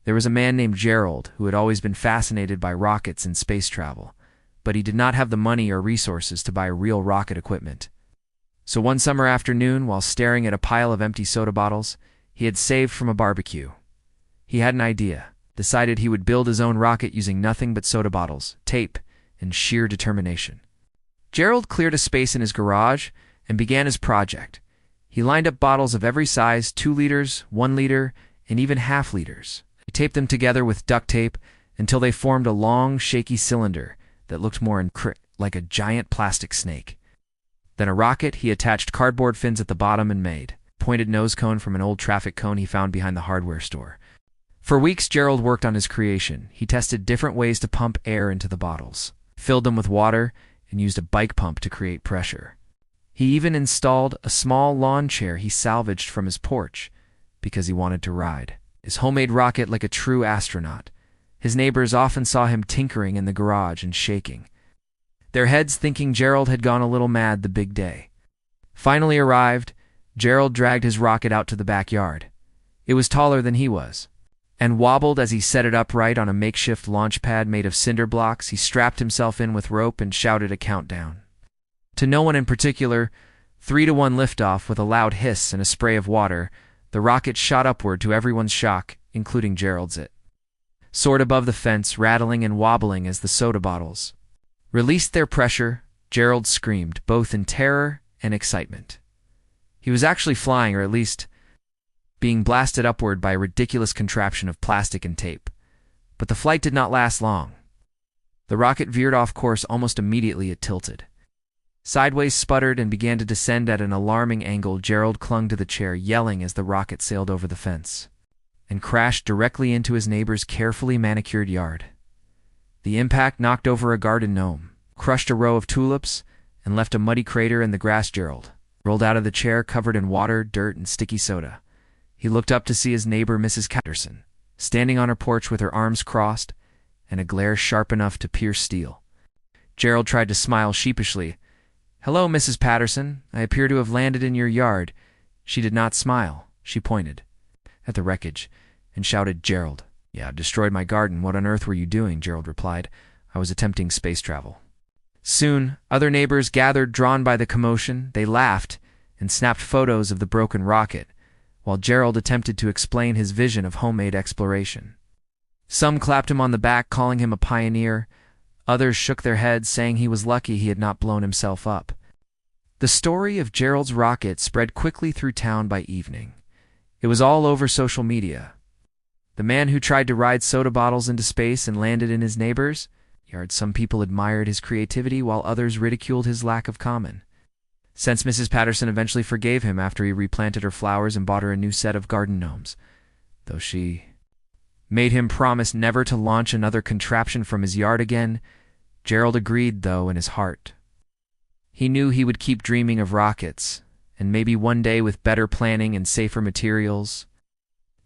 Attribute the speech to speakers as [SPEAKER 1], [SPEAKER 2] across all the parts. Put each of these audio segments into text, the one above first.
[SPEAKER 1] There was a man named Gerald who had always been fascinated by rockets and space travel, but he did not have the money or resources to buy real rocket equipment. So one summer afternoon, while staring at a pile of empty soda bottles he had saved from a barbecue, he had an idea, decided he would build his own rocket using nothing but soda bottles, tape, and sheer determination. Gerald cleared a space in his garage and began his project. He lined up bottles of every size, 2 liters, 1 liter, and even half liters. He taped them together with duct tape until they formed a long, shaky cylinder that looked more like a giant plastic snake. Then a rocket he attached cardboard fins at the bottom and made. Pointed nose cone from an old traffic cone he found behind the hardware store. For weeks, Gerald worked on his creation. He tested different ways to pump air into the bottles, filled them with water, and used a bike pump to create pressure. He even installed a small lawn chair he salvaged from his porch because he wanted to ride his homemade rocket like a true astronaut. His neighbors often saw him tinkering in the garage and shaking, their heads thinking Gerald had gone a little mad the big day. Finally arrived, Gerald dragged his rocket out to the backyard. It was taller than he was, and wobbled as he set it upright on a makeshift launch pad made of cinder blocks. He strapped himself in with rope and shouted a countdown. To no one in particular, 3-to-1 liftoff with a loud hiss and a spray of water, the rocket shot upward to everyone's shock, including Gerald's. It soared above the fence, rattling and wobbling as the soda bottles released their pressure. Gerald screamed, both in terror and excitement. He was actually flying, or at least being blasted upward by a ridiculous contraption of plastic and tape. But the flight did not last long. The rocket veered off course almost immediately. It tilted sideways, sputtered, and began to descend at an alarming angle. Gerald clung to the chair, yelling as the rocket sailed over the fence and crashed directly into his neighbor's carefully manicured yard. The impact knocked over a garden gnome, crushed a row of tulips, and left a muddy crater in the grass. Gerald rolled out of the chair covered in water, dirt, and sticky soda. He looked up to see his neighbor, Mrs. Patterson, standing on her porch with her arms crossed and a glare sharp enough to pierce steel. Gerald tried to smile sheepishly. "Hello, Mrs. Patterson. I appear to have landed in your yard." She did not smile. She pointed at the wreckage and shouted, "Gerald." "Yeah, destroyed my garden. What on earth were you doing?" Gerald replied. "I was attempting space travel." Soon, other neighbors gathered, drawn by the commotion. They laughed and snapped photos of the broken rocket, while Gerald attempted to explain his vision of homemade exploration. Some clapped him on the back, calling him a pioneer. Others shook their heads, saying he was lucky he had not blown himself up. The story of Gerald's rocket spread quickly through town by evening. It was all over social media. The man who tried to ride soda bottles into space and landed in his neighbor's yard. Some people admired his creativity, while others ridiculed his lack of common sense. Mrs. Patterson eventually forgave him after he replanted her flowers and bought her a new set of garden gnomes, though she made him promise never to launch another contraption from his yard again. Gerald agreed, though, in his heart. He knew he would keep dreaming of rockets, and maybe one day, with better planning and safer materials,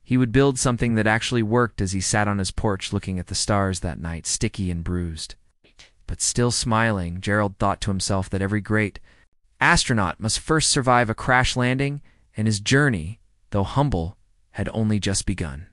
[SPEAKER 1] he would build something that actually worked. As he sat on his porch looking at the stars that night, sticky and bruised, but still smiling, Gerald thought to himself that every great astronaut must first survive a crash landing, and his journey, though humble, had only just begun.